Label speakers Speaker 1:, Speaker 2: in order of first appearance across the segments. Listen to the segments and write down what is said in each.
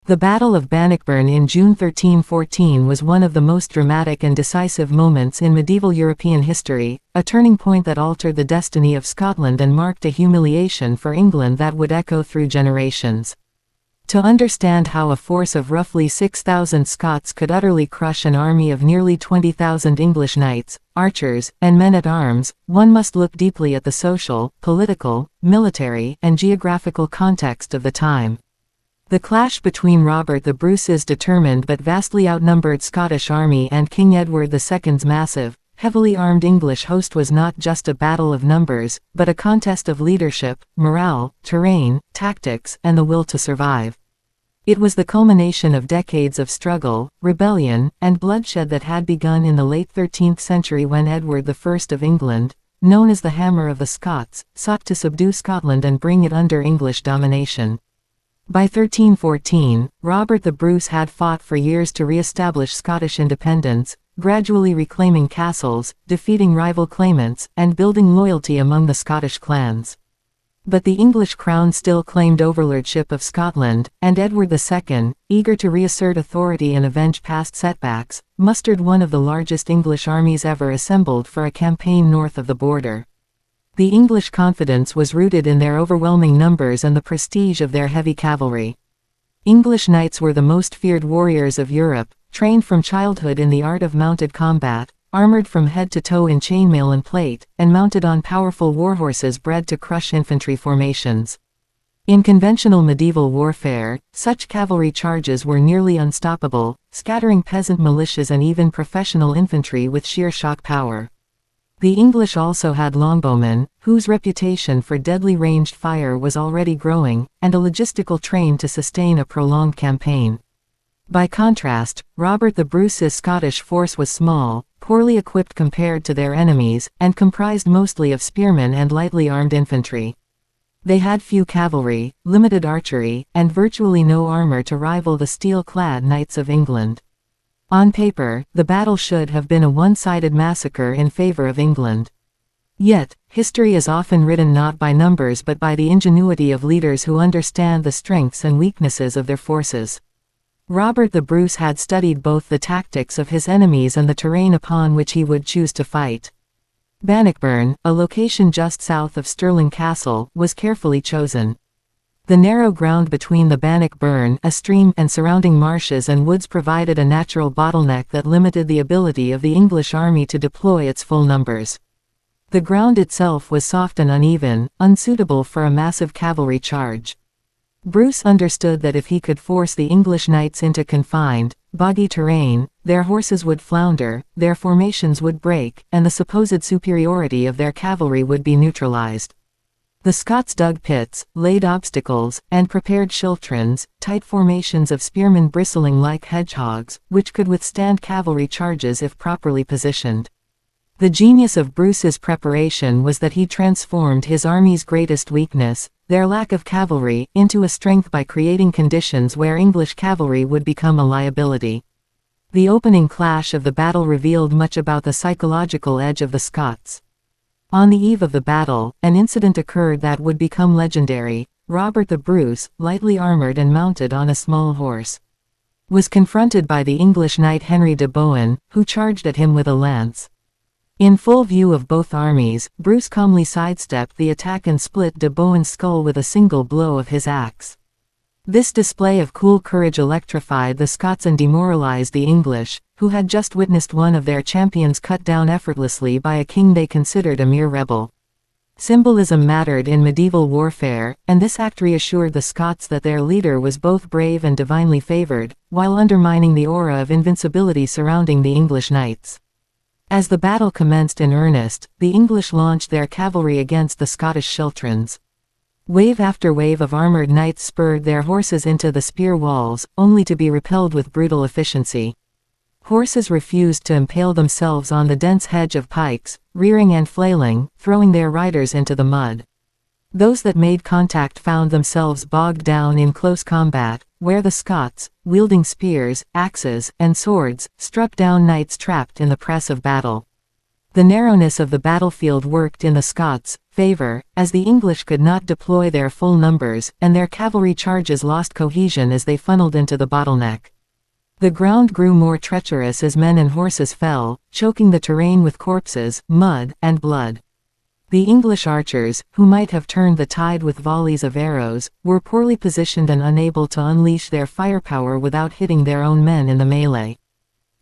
Speaker 1: The Battle of Bannockburn in June 1314 was one of the most dramatic and decisive moments in medieval European history, a turning point that altered the destiny of Scotland and marked a humiliation for England that would echo through generations. To understand how a force of roughly 6,000 Scots could utterly crush an army of nearly 20,000 English knights, archers, and men-at-arms, one must look deeply at the social, political, military, and geographical context of the time. The clash between Robert the Bruce's determined but vastly outnumbered Scottish army and King Edward II's massive, heavily armed English host was not just a battle of numbers, but a contest of leadership, morale, terrain, tactics, and the will to survive. It was the culmination of decades of struggle, rebellion, and bloodshed that had begun in the late 13th century when Edward I of England, known as the Hammer of the Scots, sought to subdue Scotland and bring it under English domination. By 1314, Robert the Bruce had fought for years to re-establish Scottish independence, gradually reclaiming castles, defeating rival claimants, and building loyalty among the Scottish clans. But the English crown still claimed overlordship of Scotland, and Edward II, eager to reassert authority and avenge past setbacks, mustered one of the largest English armies ever assembled for a campaign north of the border. The English confidence was rooted in their overwhelming numbers and the prestige of their heavy cavalry. English knights were the most feared warriors of Europe, trained from childhood in the art of mounted combat, armored from head to toe in chainmail and plate, and mounted on powerful warhorses bred to crush infantry formations. In conventional medieval warfare, such cavalry charges were nearly unstoppable, scattering peasant militias and even professional infantry with sheer shock power. The English also had longbowmen, whose reputation for deadly ranged fire was already growing, and a logistical train to sustain a prolonged campaign. By contrast, Robert the Bruce's Scottish force was small, poorly equipped compared to their enemies, and comprised mostly of spearmen and lightly armed infantry. They had few cavalry, limited archery, and virtually no armor to rival the steel-clad knights of England. On paper, the battle should have been a one-sided massacre in favor of England. Yet, history is often written not by numbers but by the ingenuity of leaders who understand the strengths and weaknesses of their forces. Robert the Bruce had studied both the tactics of his enemies and the terrain upon which he would choose to fight. Bannockburn, a location just south of Stirling Castle, was carefully chosen. The narrow ground between the Bannockburn, a stream, and surrounding marshes and woods provided a natural bottleneck that limited the ability of the English army to deploy its full numbers. The ground itself was soft and uneven, unsuitable for a massive cavalry charge. Bruce understood that if he could force the English knights into confined, boggy terrain, their horses would flounder, their formations would break, and the supposed superiority of their cavalry would be neutralized. The Scots dug pits, laid obstacles, and prepared schiltrons, tight formations of spearmen bristling like hedgehogs, which could withstand cavalry charges if properly positioned. The genius of Bruce's preparation was that he transformed his army's greatest weakness, their lack of cavalry, into a strength by creating conditions where English cavalry would become a liability. The opening clash of the battle revealed much about the psychological edge of the Scots. On the eve of the battle, an incident occurred that would become legendary. Robert the Bruce, lightly armored and mounted on a small horse, was confronted by the English knight Henry de Bohun, who charged at him with a lance. In full view of both armies, Bruce calmly sidestepped the attack and split de Bohun's skull with a single blow of his axe. This display of cool courage electrified the Scots and demoralized the English, who had just witnessed one of their champions cut down effortlessly by a king they considered a mere rebel. Symbolism mattered in medieval warfare, and this act reassured the Scots that their leader was both brave and divinely favored, while undermining the aura of invincibility surrounding the English knights. As the battle commenced in earnest, the English launched their cavalry against the Scottish schiltrons. Wave after wave of armored knights spurred their horses into the spear walls, only to be repelled with brutal efficiency. Horses refused to impale themselves on the dense hedge of pikes, rearing and flailing, throwing their riders into the mud. Those that made contact found themselves bogged down in close combat, where the Scots, wielding spears, axes, and swords, struck down knights trapped in the press of battle. The narrowness of the battlefield worked in the Scots' favor, as the English could not deploy their full numbers, and their cavalry charges lost cohesion as they funneled into the bottleneck. The ground grew more treacherous as men and horses fell, choking the terrain with corpses, mud, and blood. The English archers, who might have turned the tide with volleys of arrows, were poorly positioned and unable to unleash their firepower without hitting their own men in the melee.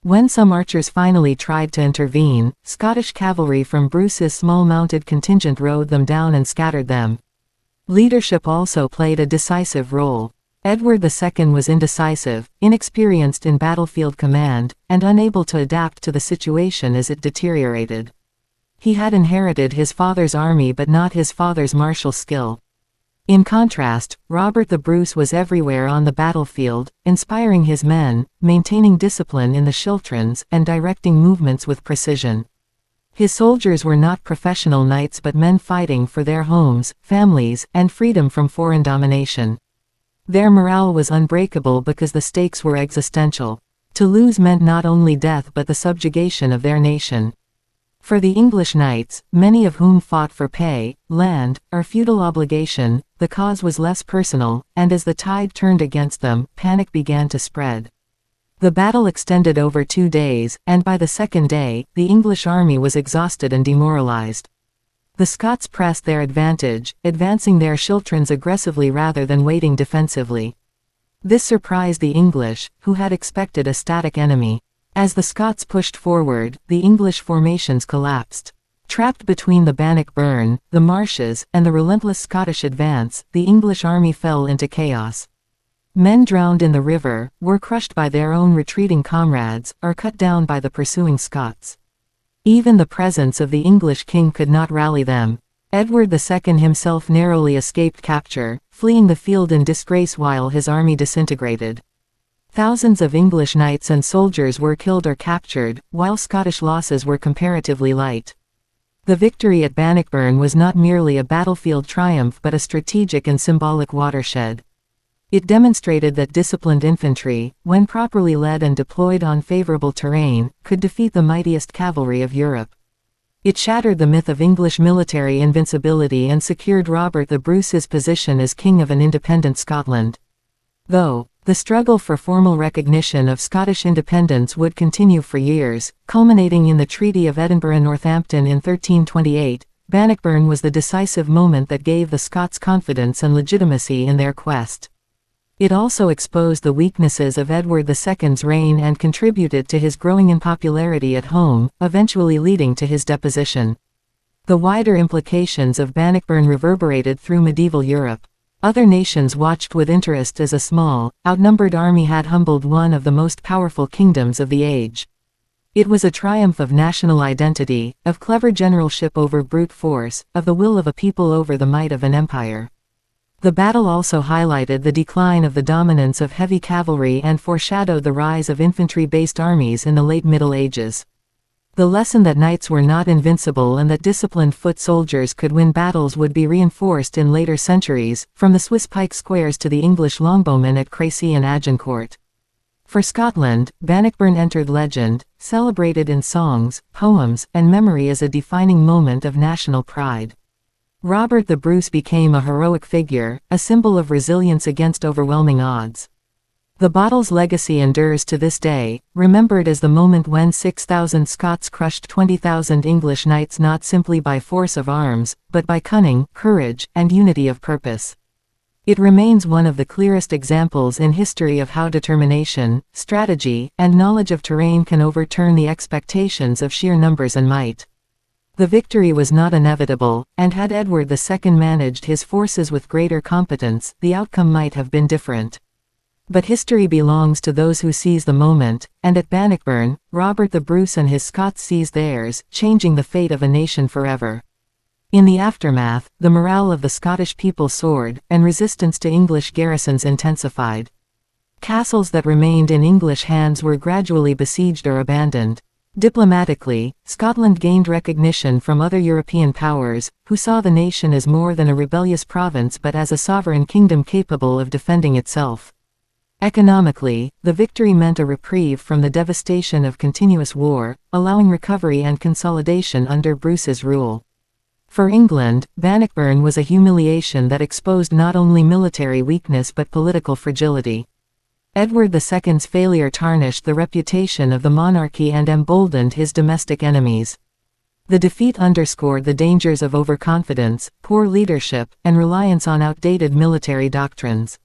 Speaker 1: When some archers finally tried to intervene, Scottish cavalry from Bruce's small mounted contingent rode them down and scattered them. Leadership also played a decisive role. Edward II was indecisive, inexperienced in battlefield command, and unable to adapt to the situation as it deteriorated. He had inherited his father's army but not his father's martial skill. In contrast, Robert the Bruce was everywhere on the battlefield, inspiring his men, maintaining discipline in the schiltrons, and directing movements with precision. His soldiers were not professional knights but men fighting for their homes, families, and freedom from foreign domination. Their morale was unbreakable because the stakes were existential. To lose meant not only death but the subjugation of their nation. For the English knights, many of whom fought for pay, land, or feudal obligation, the cause was less personal, and as the tide turned against them, panic began to spread. The battle extended over 2 days, and by the second day, the English army was exhausted and demoralized. The Scots pressed their advantage, advancing their schiltrons aggressively rather than waiting defensively. This surprised the English, who had expected a static enemy. As the Scots pushed forward, the English formations collapsed. Trapped between the Bannockburn, the marshes, and the relentless Scottish advance, the English army fell into chaos. Men drowned in the river, were crushed by their own retreating comrades, or cut down by the pursuing Scots. Even the presence of the English king could not rally them. Edward II himself narrowly escaped capture, fleeing the field in disgrace while his army disintegrated. Thousands of English knights and soldiers were killed or captured, while Scottish losses were comparatively light. The victory at Bannockburn was not merely a battlefield triumph but a strategic and symbolic watershed. It demonstrated that disciplined infantry, when properly led and deployed on favorable terrain, could defeat the mightiest cavalry of Europe. It shattered the myth of English military invincibility and secured Robert the Bruce's position as king of an independent Scotland. Though the struggle for formal recognition of Scottish independence would continue for years, culminating in the Treaty of Edinburgh-Northampton in 1328, Bannockburn was the decisive moment that gave the Scots confidence and legitimacy in their quest. It also exposed the weaknesses of Edward II's reign and contributed to his growing unpopularity at home, eventually leading to his deposition. The wider implications of Bannockburn reverberated through medieval Europe. Other nations watched with interest as a small, outnumbered army had humbled one of the most powerful kingdoms of the age. It was a triumph of national identity, of clever generalship over brute force, of the will of a people over the might of an empire. The battle also highlighted the decline of the dominance of heavy cavalry and foreshadowed the rise of infantry-based armies in the late Middle Ages. The lesson that knights were not invincible and that disciplined foot soldiers could win battles would be reinforced in later centuries, from the Swiss pike squares to the English longbowmen at Crecy and Agincourt. For Scotland, Bannockburn entered legend, celebrated in songs, poems, and memory as a defining moment of national pride. Robert the Bruce became a heroic figure, a symbol of resilience against overwhelming odds. The battle's legacy endures to this day, remembered as the moment when 6,000 Scots crushed 20,000 English knights not simply by force of arms, but by cunning, courage, and unity of purpose. It remains one of the clearest examples in history of how determination, strategy, and knowledge of terrain can overturn the expectations of sheer numbers and might. The victory was not inevitable, and had Edward II managed his forces with greater competence, the outcome might have been different. But history belongs to those who seize the moment, and at Bannockburn, Robert the Bruce and his Scots seized theirs, changing the fate of a nation forever. In the aftermath, the morale of the Scottish people soared, and resistance to English garrisons intensified. Castles that remained in English hands were gradually besieged or abandoned. Diplomatically, Scotland gained recognition from other European powers, who saw the nation as more than a rebellious province but as a sovereign kingdom capable of defending itself. Economically, the victory meant a reprieve from the devastation of continuous war, allowing recovery and consolidation under Bruce's rule. For England, Bannockburn was a humiliation that exposed not only military weakness but political fragility. Edward II's failure tarnished the reputation of the monarchy and emboldened his domestic enemies. The defeat underscored the dangers of overconfidence, poor leadership, and reliance on outdated military doctrines.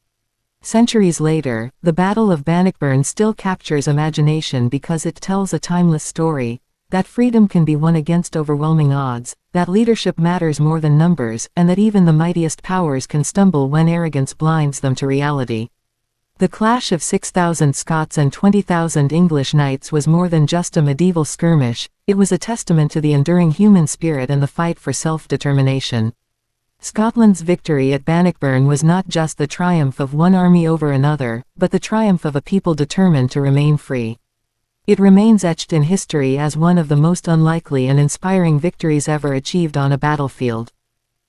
Speaker 1: Centuries later, the Battle of Bannockburn still captures imagination because it tells a timeless story, that freedom can be won against overwhelming odds, that leadership matters more than numbers, and that even the mightiest powers can stumble when arrogance blinds them to reality. The clash of 6,000 Scots and 20,000 English knights was more than just a medieval skirmish, it was a testament to the enduring human spirit and the fight for self-determination. Scotland's victory at Bannockburn was not just the triumph of one army over another, but the triumph of a people determined to remain free. It remains etched in history as one of the most unlikely and inspiring victories ever achieved on a battlefield.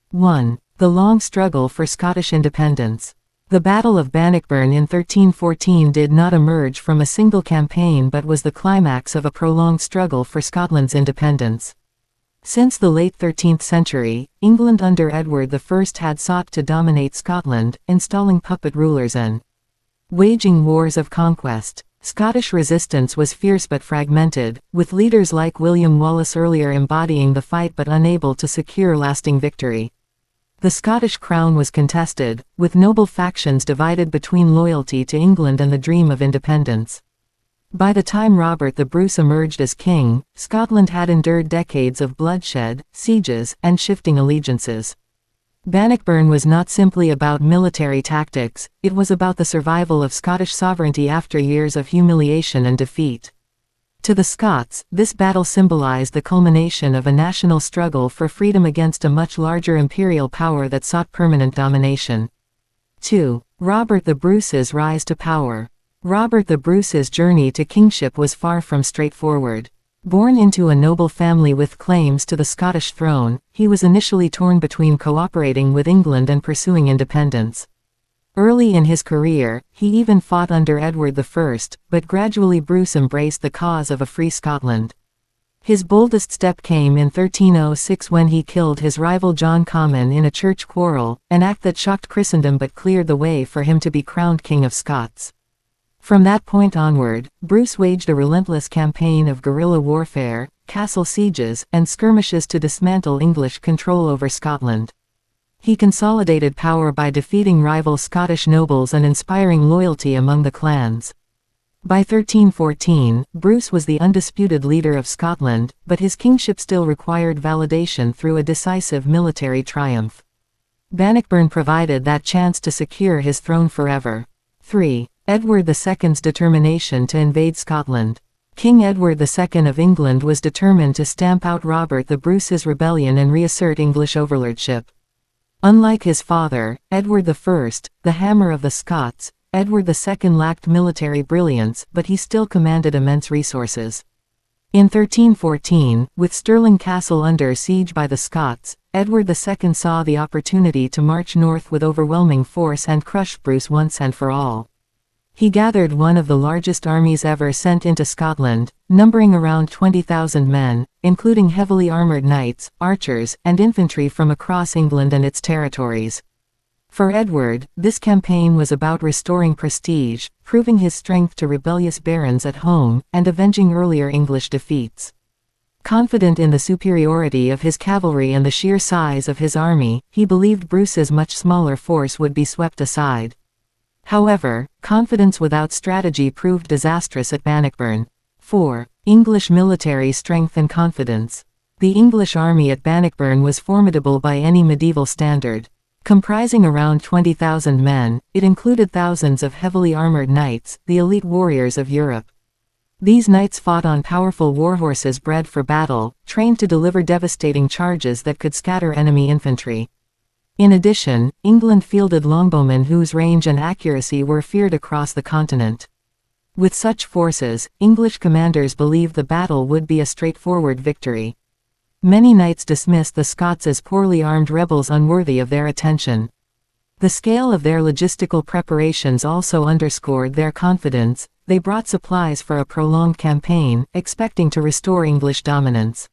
Speaker 1: 1. The long struggle for Scottish independence. The Battle of Bannockburn in 1314 did not emerge from a single campaign but was the climax of a prolonged struggle for Scotland's independence. Since the late 13th century, England under Edward I had sought to dominate Scotland, installing puppet rulers and waging wars of conquest. Scottish resistance was fierce but fragmented, with leaders like William Wallace earlier embodying the fight but unable to secure lasting victory. The Scottish crown was contested, with noble factions divided between loyalty to England and the dream of independence. By the time Robert the Bruce emerged as king, Scotland had endured decades of bloodshed, sieges, and shifting allegiances. Bannockburn was not simply about military tactics, it was about the survival of Scottish sovereignty after years of humiliation and defeat. To the Scots, this battle symbolized the culmination of a national struggle for freedom against a much larger imperial power that sought permanent domination. 2. Robert the Bruce's rise to power. Robert the Bruce's journey to kingship was far from straightforward. Born into a noble family with claims to the Scottish throne, he was initially torn between cooperating with England and pursuing independence. Early in his career, he even fought under Edward I, but gradually Bruce embraced the cause of a free Scotland. His boldest step came in 1306 when he killed his rival John Comyn in a church quarrel, an act that shocked Christendom but cleared the way for him to be crowned King of Scots. From that point onward, Bruce waged a relentless campaign of guerrilla warfare, castle sieges, and skirmishes to dismantle English control over Scotland. He consolidated power by defeating rival Scottish nobles and inspiring loyalty among the clans. By 1314, Bruce was the undisputed leader of Scotland, but his kingship still required validation through a decisive military triumph. Bannockburn provided that chance to secure his throne forever. 3. Edward II's determination to invade Scotland. King Edward II of England was determined to stamp out Robert the Bruce's rebellion and reassert English overlordship. Unlike his father, Edward I, the Hammer of the Scots, Edward II lacked military brilliance, but he still commanded immense resources. In 1314, with Stirling Castle under siege by the Scots, Edward II saw the opportunity to march north with overwhelming force and crush Bruce once and for all. He gathered one of the largest armies ever sent into Scotland, numbering around 20,000 men, including heavily armored knights, archers, and infantry from across England and its territories. For Edward, this campaign was about restoring prestige, proving his strength to rebellious barons at home, and avenging earlier English defeats. Confident in the superiority of his cavalry and the sheer size of his army, he believed Bruce's much smaller force would be swept aside. However, confidence without strategy proved disastrous at Bannockburn. 4. English military strength and confidence. The English army at Bannockburn was formidable by any medieval standard. Comprising around 20,000 men, it included thousands of heavily armored knights, the elite warriors of Europe. These knights fought on powerful warhorses bred for battle, trained to deliver devastating charges that could scatter enemy infantry. In addition, England fielded longbowmen whose range and accuracy were feared across the continent. With such forces, English commanders believed the battle would be a straightforward victory. Many knights dismissed the Scots as poorly armed rebels unworthy of their attention. The scale of their logistical preparations also underscored their confidence. They brought supplies for a prolonged campaign, expecting to restore English dominance.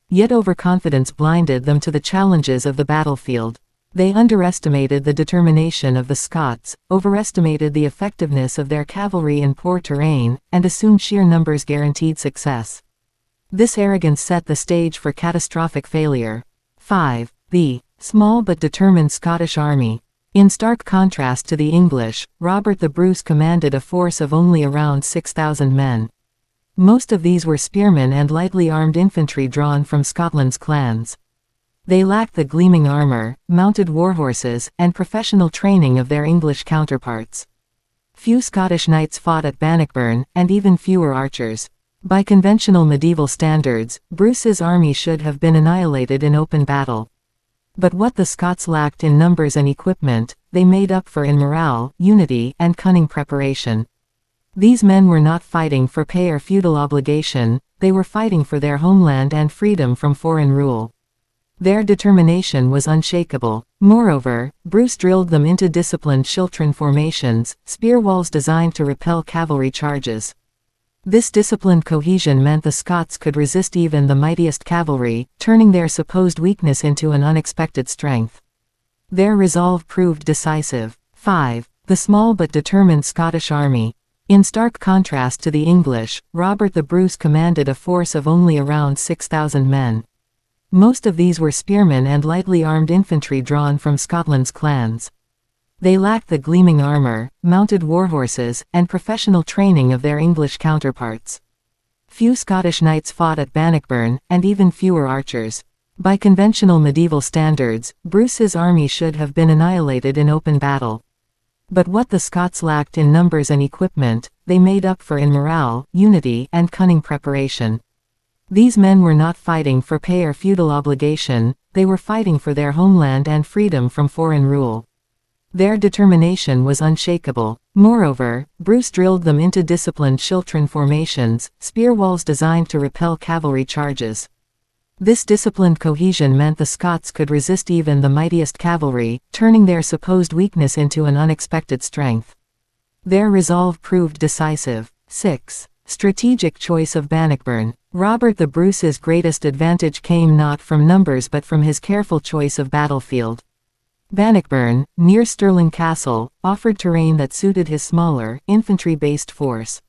Speaker 1: Yet overconfidence blinded them to the challenges of the battlefield. They underestimated the determination of the Scots, overestimated the effectiveness of their cavalry in poor terrain, and assumed sheer numbers guaranteed success. This arrogance set the stage for catastrophic failure. 5. The small but determined Scottish army. In stark contrast to the English, Robert the Bruce commanded a force of only around 6,000 men. Most of these were spearmen and lightly armed infantry drawn from Scotland's clans. They lacked the gleaming armor, mounted warhorses, and professional training of their English counterparts. Few Scottish knights fought at Bannockburn, and even fewer archers. By conventional medieval standards, Bruce's army should have been annihilated in open battle. But what the Scots lacked in numbers and equipment, they made up for in morale, unity, and cunning preparation. These men were not fighting for pay or feudal obligation, they were fighting for their homeland and freedom from foreign rule. Their determination was unshakable. Moreover, Bruce drilled them into disciplined schiltron formations, spear walls designed to repel cavalry charges. This disciplined cohesion meant the Scots could resist even the mightiest cavalry, turning their supposed weakness into an unexpected strength. Their resolve proved decisive. 5. The small but determined Scottish army. In stark contrast to the English, Robert the Bruce commanded a force of only around 6,000 men. Most of these were spearmen and lightly armed infantry drawn from Scotland's clans. They lacked the gleaming armor, mounted warhorses, and professional training of their English counterparts. Few Scottish knights fought at Bannockburn, and even fewer archers. By conventional medieval standards, Bruce's army should have been annihilated in open battle. But what the Scots lacked in numbers and equipment, they made up for in morale, unity, and cunning preparation. These men were not fighting for pay or feudal obligation, they were fighting for their homeland and freedom from foreign rule. Their determination was unshakable. Moreover, Bruce drilled them into disciplined schiltron formations, spear walls designed to repel cavalry charges. This disciplined cohesion meant the Scots could resist even the mightiest cavalry, turning their supposed weakness into an unexpected strength. Their resolve proved decisive. 6. Strategic choice of Bannockburn. Robert the Bruce's greatest advantage came not from numbers but from his careful choice of battlefield. Bannockburn, near Stirling Castle, offered terrain that suited his smaller, infantry-based force.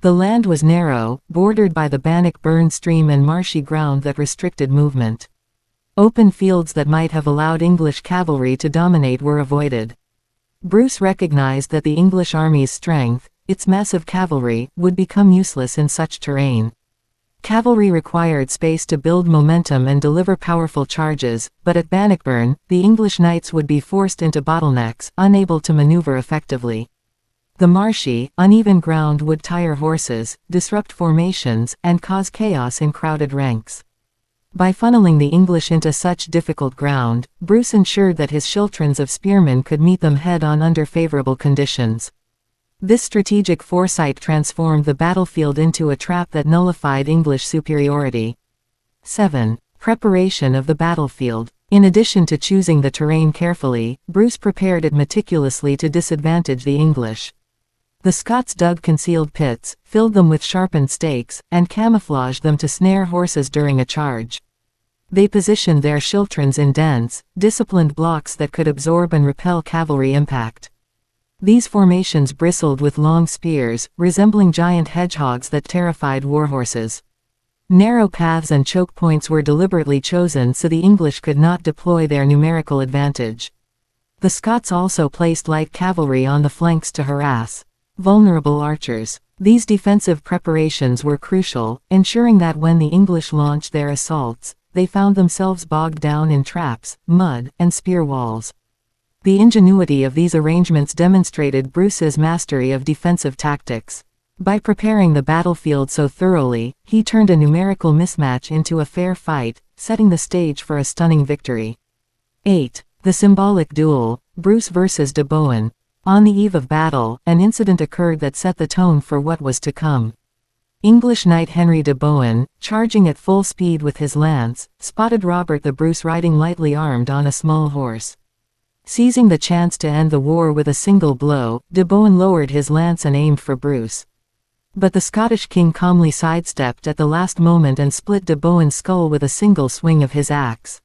Speaker 1: The land was narrow, bordered by the Bannockburn stream and marshy ground that restricted movement. Open fields that might have allowed English cavalry to dominate were avoided. Bruce recognized that the English army's strength, its massive cavalry, would become useless in such terrain. Cavalry required space to build momentum and deliver powerful charges, but at Bannockburn, the English knights would be forced into bottlenecks, unable to maneuver effectively. The marshy, uneven ground would tire horses, disrupt formations, and cause chaos in crowded ranks. By funneling the English into such difficult ground, Bruce ensured that his schiltrons of spearmen could meet them head-on under favorable conditions. This strategic foresight transformed the battlefield into a trap that nullified English superiority. 7. Preparation of the battlefield. In addition to choosing the terrain carefully, Bruce prepared it meticulously to disadvantage the English. The Scots dug concealed pits, filled them with sharpened stakes, and camouflaged them to snare horses during a charge. They positioned their schiltrons in dense, disciplined blocks that could absorb and repel cavalry impact. These formations bristled with long spears, resembling giant hedgehogs that terrified warhorses. Narrow paths and choke points were deliberately chosen so the English could not deploy their numerical advantage. The Scots also placed light cavalry on the flanks to harass vulnerable archers. These defensive preparations were crucial, ensuring that when the English launched their assaults, they found themselves bogged down in traps, mud, and spear walls. The ingenuity of these arrangements demonstrated Bruce's mastery of defensive tactics. By preparing the battlefield so thoroughly, he turned a numerical mismatch into a fair fight, setting the stage for a stunning victory. 8. The symbolic duel, Bruce versus de Bohun. On the eve of battle, an incident occurred that set the tone for what was to come. English knight Henry de Bohun, charging at full speed with his lance, spotted Robert the Bruce riding lightly armed on a small horse. Seizing the chance to end the war with a single blow, de Bohun lowered his lance and aimed for Bruce. But the Scottish king calmly sidestepped at the last moment and split de Bohun's skull with a single swing of his axe.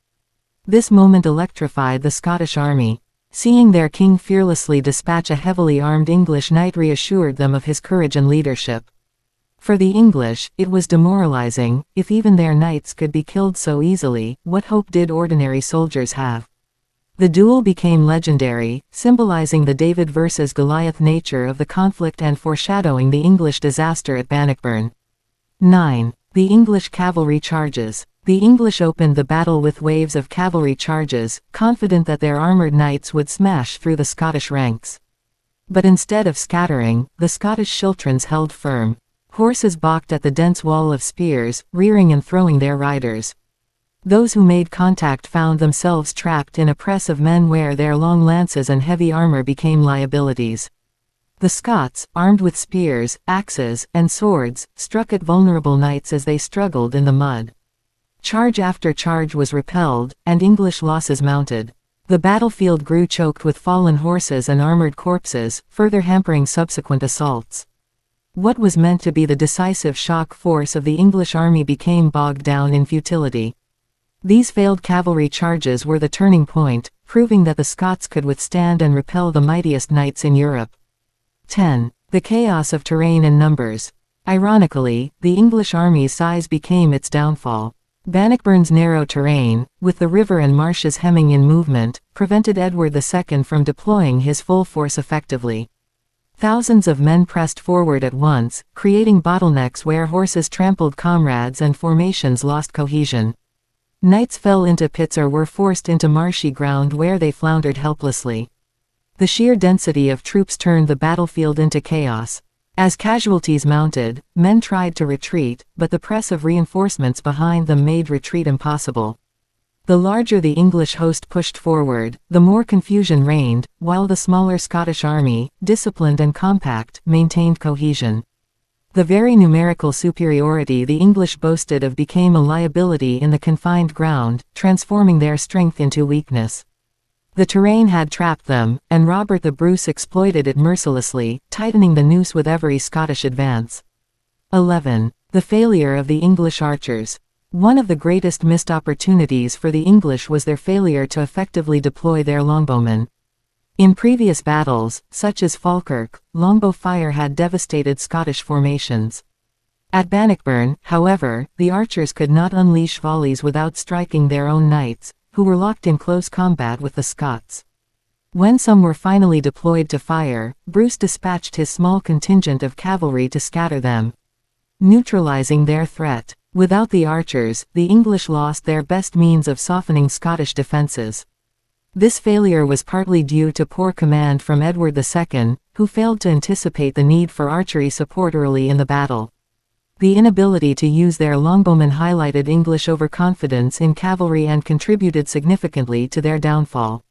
Speaker 1: This moment electrified the Scottish army. Seeing their king fearlessly dispatch a heavily armed English knight reassured them of his courage and leadership. For the English, it was demoralizing. If even their knights could be killed so easily, what hope did ordinary soldiers have? The duel became legendary, symbolizing the David versus Goliath nature of the conflict and foreshadowing the English disaster at Bannockburn. 9. The English cavalry charges. The English opened the battle with waves of cavalry charges, confident that their armored knights would smash through the Scottish ranks. But instead of scattering, the Scottish schiltrons held firm. Horses balked at the dense wall of spears, rearing and throwing their riders. Those who made contact found themselves trapped in a press of men where their long lances and heavy armor became liabilities. The Scots, armed with spears, axes, and swords, struck at vulnerable knights as they struggled in the mud. Charge after charge was repelled, and English losses mounted. The battlefield grew choked with fallen horses and armored corpses, further hampering subsequent assaults. What was meant to be the decisive shock force of the English army became bogged down in futility. These failed cavalry charges were the turning point, proving that the Scots could withstand and repel the mightiest knights in Europe. 10. The chaos of terrain and numbers. Ironically, the English army's size became its downfall. Bannockburn's narrow terrain, with the river and marshes hemming in movement, prevented Edward II from deploying his full force effectively. Thousands of men pressed forward at once, creating bottlenecks where horses trampled comrades and formations lost cohesion. Knights fell into pits or were forced into marshy ground where they floundered helplessly. The sheer density of troops turned the battlefield into chaos. As casualties mounted, men tried to retreat, but the press of reinforcements behind them made retreat impossible. The larger the English host pushed forward, the more confusion reigned, while the smaller Scottish army, disciplined and compact, maintained cohesion. The very numerical superiority the English boasted of became a liability in the confined ground, transforming their strength into weakness. The terrain had trapped them, and Robert the Bruce exploited it mercilessly, tightening the noose with every Scottish advance. 11. The failure of the English archers. One of the greatest missed opportunities for the English was their failure to effectively deploy their longbowmen. In previous battles, such as Falkirk, longbow fire had devastated Scottish formations. At Bannockburn, however, the archers could not unleash volleys without striking their own knights, who were locked in close combat with the Scots. When some were finally deployed to fire, Bruce dispatched his small contingent of cavalry to scatter them, neutralizing their threat. Without the archers, the English lost their best means of softening Scottish defenses. This failure was partly due to poor command from Edward II, who failed to anticipate the need for archery support early in the battle. The inability to use their longbowmen highlighted English overconfidence in cavalry and contributed significantly to their downfall.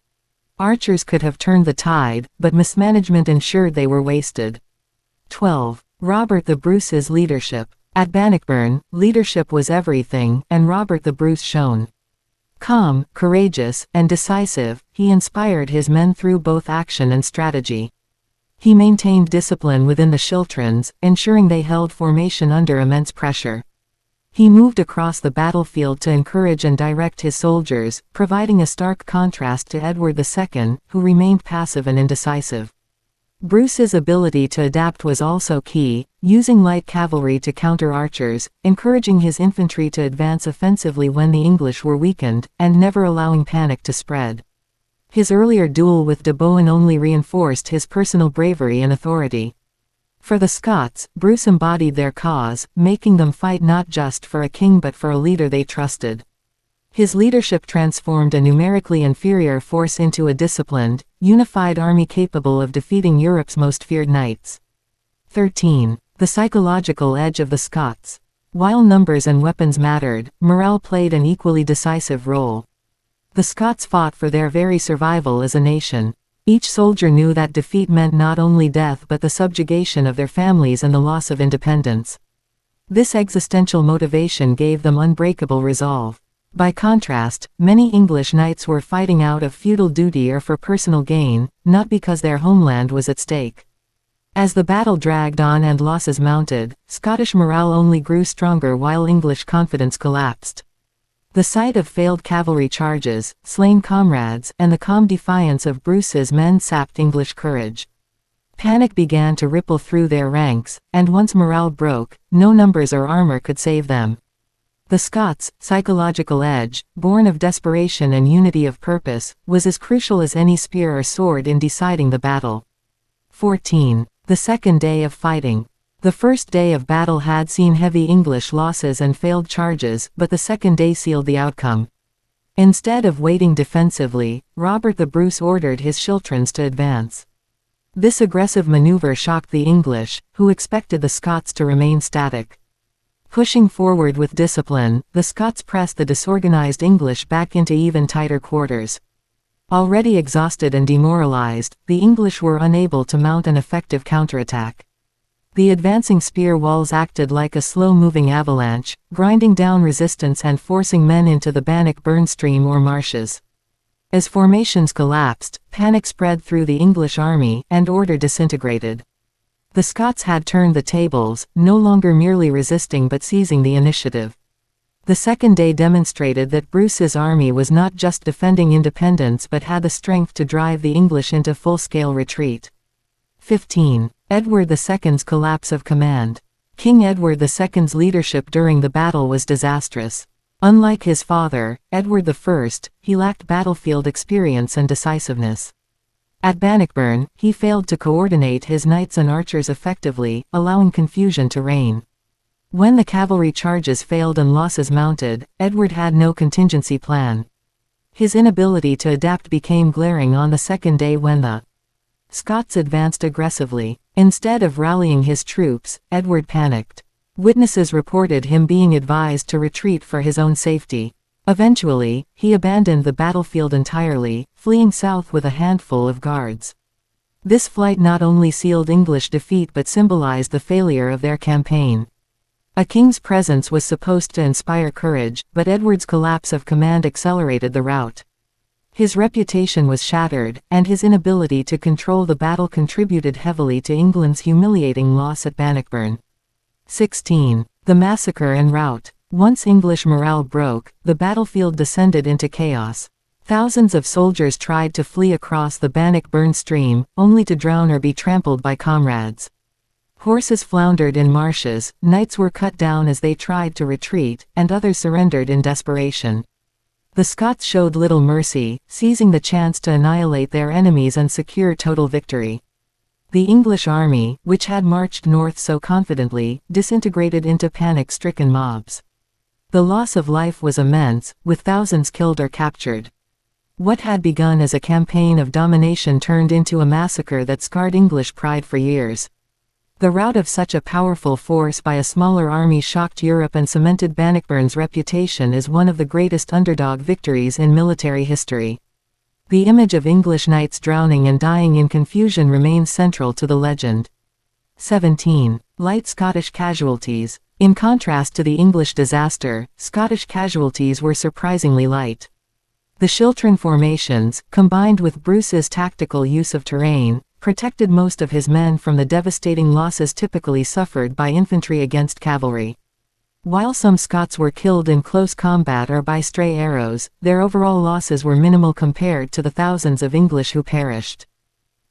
Speaker 1: Archers could have turned the tide, but mismanagement ensured they were wasted. 12. Robert the Bruce's leadership. At Bannockburn, leadership was everything, and Robert the Bruce shone. Calm, courageous, and decisive, he inspired his men through both action and strategy. He maintained discipline within the schiltrons, ensuring they held formation under immense pressure. He moved across the battlefield to encourage and direct his soldiers, providing a stark contrast to Edward II, who remained passive and indecisive. Bruce's ability to adapt was also key, using light cavalry to counter archers, encouraging his infantry to advance offensively when the English were weakened, and never allowing panic to spread. His earlier duel with de Bohun only reinforced his personal bravery and authority. For the Scots, Bruce embodied their cause, making them fight not just for a king but for a leader they trusted. His leadership transformed a numerically inferior force into a disciplined, unified army capable of defeating Europe's most feared knights. 13. The psychological edge of the Scots. While numbers and weapons mattered, morale played an equally decisive role. The Scots fought for their very survival as a nation. Each soldier knew that defeat meant not only death but the subjugation of their families and the loss of independence. This existential motivation gave them unbreakable resolve. By contrast, many English knights were fighting out of feudal duty or for personal gain, not because their homeland was at stake. As the battle dragged on and losses mounted, Scottish morale only grew stronger while English confidence collapsed. The sight of failed cavalry charges, slain comrades, and the calm defiance of Bruce's men sapped English courage. Panic began to ripple through their ranks, and once morale broke, no numbers or armor could save them. The Scots' psychological edge, born of desperation and unity of purpose, was as crucial as any spear or sword in deciding the battle. 14. The second day of fighting. The first day of battle had seen heavy English losses and failed charges, but the second day sealed the outcome. Instead of waiting defensively, Robert the Bruce ordered his schiltrons to advance. This aggressive maneuver shocked the English, who expected the Scots to remain static. Pushing forward with discipline, the Scots pressed the disorganized English back into even tighter quarters. Already exhausted and demoralized, the English were unable to mount an effective counterattack. The advancing spear walls acted like a slow-moving avalanche, grinding down resistance and forcing men into the Bannockburn stream or marshes. As formations collapsed, panic spread through the English army, and order disintegrated. The Scots had turned the tables, no longer merely resisting but seizing the initiative. The second day demonstrated that Bruce's army was not just defending independence but had the strength to drive the English into full-scale retreat. 15. Edward II's collapse of command. King Edward II's leadership during the battle was disastrous. Unlike his father, Edward I, he lacked battlefield experience and decisiveness. At Bannockburn, he failed to coordinate his knights and archers effectively, allowing confusion to reign. When the cavalry charges failed and losses mounted, Edward had no contingency plan. His inability to adapt became glaring on the second day when the Scots advanced aggressively. Instead of rallying his troops, Edward panicked. Witnesses reported him being advised to retreat for his own safety. Eventually, he abandoned the battlefield entirely, fleeing south with a handful of guards. This flight not only sealed English defeat but symbolized the failure of their campaign. A king's presence was supposed to inspire courage, but Edward's collapse of command accelerated the rout. His reputation was shattered, and his inability to control the battle contributed heavily to England's humiliating loss at Bannockburn. 16. The massacre and rout. Once English morale broke, the battlefield descended into chaos. Thousands of soldiers tried to flee across the Bannockburn stream, only to drown or be trampled by comrades. Horses floundered in marshes, knights were cut down as they tried to retreat, and others surrendered in desperation. The Scots showed little mercy, seizing the chance to annihilate their enemies and secure total victory. The English army, which had marched north so confidently, disintegrated into panic-stricken mobs. The loss of life was immense, with thousands killed or captured. What had begun as a campaign of domination turned into a massacre that scarred English pride for years. The rout of such a powerful force by a smaller army shocked Europe and cemented Bannockburn's reputation as one of the greatest underdog victories in military history. The image of English knights drowning and dying in confusion remains central to the legend. 17. Light Scottish casualties. In contrast to the English disaster, Scottish casualties were surprisingly light. The schiltron formations, combined with Bruce's tactical use of terrain, protected most of his men from the devastating losses typically suffered by infantry against cavalry. While some Scots were killed in close combat or by stray arrows, their overall losses were minimal compared to the thousands of English who perished.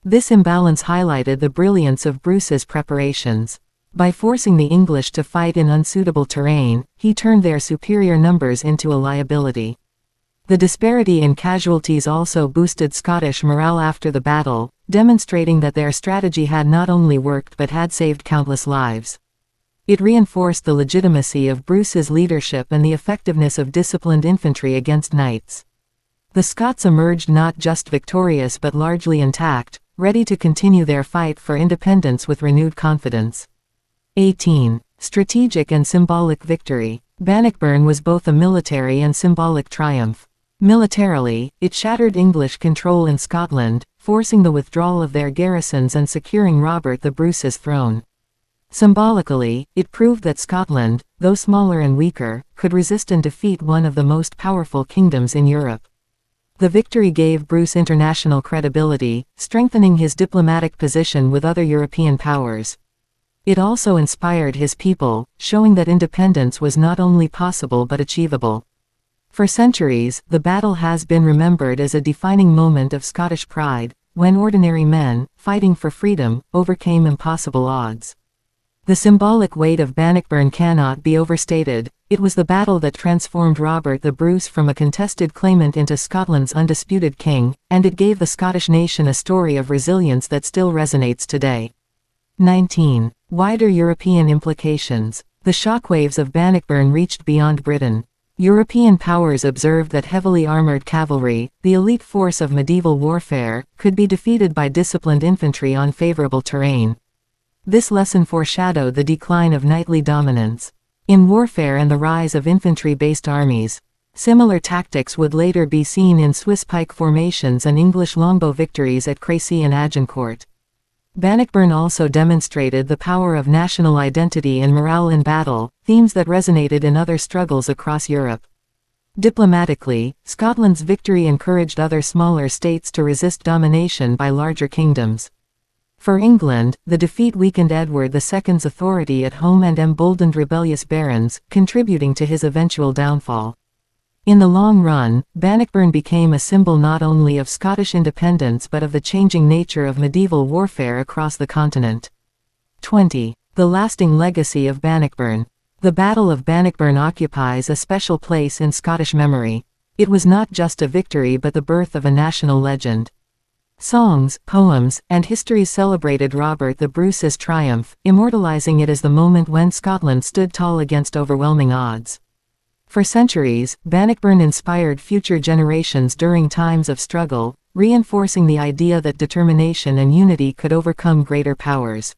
Speaker 1: This imbalance highlighted the brilliance of Bruce's preparations. By forcing the English to fight in unsuitable terrain, he turned their superior numbers into a liability. The disparity in casualties also boosted Scottish morale after the battle, demonstrating that their strategy had not only worked but had saved countless lives. It reinforced the legitimacy of Bruce's leadership and the effectiveness of disciplined infantry against knights. The Scots emerged not just victorious but largely intact, ready to continue their fight for independence with renewed confidence. 18. Strategic and symbolic victory. Bannockburn was both a military and symbolic triumph. Militarily, it shattered English control in Scotland, forcing the withdrawal of their garrisons and securing Robert the Bruce's throne. Symbolically, it proved that Scotland, though smaller and weaker, could resist and defeat one of the most powerful kingdoms in Europe. The victory gave Bruce international credibility, strengthening his diplomatic position with other European powers. It also inspired his people, showing that independence was not only possible but achievable. For centuries, the battle has been remembered as a defining moment of Scottish pride, when ordinary men, fighting for freedom, overcame impossible odds. The symbolic weight of Bannockburn cannot be overstated. It was the battle that transformed Robert the Bruce from a contested claimant into Scotland's undisputed king, and it gave the Scottish nation a story of resilience that still resonates today. 19. Wider European implications. The shockwaves of Bannockburn reached beyond Britain. European powers observed that heavily armored cavalry, the elite force of medieval warfare, could be defeated by disciplined infantry on favorable terrain. This lesson foreshadowed the decline of knightly dominance in warfare and the rise of infantry-based armies. Similar tactics would later be seen in Swiss pike formations and English longbow victories at Crécy and Agincourt. Bannockburn also demonstrated the power of national identity and morale in battle, themes that resonated in other struggles across Europe. Diplomatically, Scotland's victory encouraged other smaller states to resist domination by larger kingdoms. For England, the defeat weakened Edward II's authority at home and emboldened rebellious barons, contributing to his eventual downfall. In the long run, Bannockburn became a symbol not only of Scottish independence but of the changing nature of medieval warfare across the continent. 20. The lasting legacy of Bannockburn. The Battle of Bannockburn occupies a special place in Scottish memory. It was not just a victory but the birth of a national legend. Songs, poems, and histories celebrated Robert the Bruce's triumph, immortalizing it as the moment when Scotland stood tall against overwhelming odds. For centuries, Bannockburn inspired future generations during times of struggle, reinforcing the idea that determination and unity could overcome greater powers.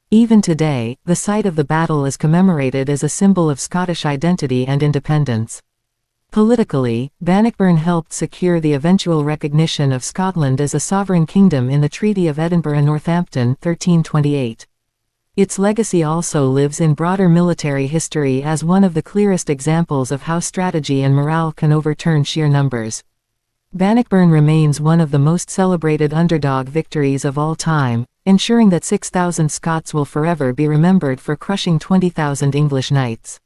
Speaker 1: Even today, the site of the battle is commemorated as a symbol of Scottish identity and independence. Politically, Bannockburn helped secure the eventual recognition of Scotland as a sovereign kingdom in the Treaty of Edinburgh and Northampton 1328. Its legacy also lives in broader military history as one of the clearest examples of how strategy and morale can overturn sheer numbers. Bannockburn remains one of the most celebrated underdog victories of all time, ensuring that 6,000 Scots will forever be remembered for crushing 20,000 English knights.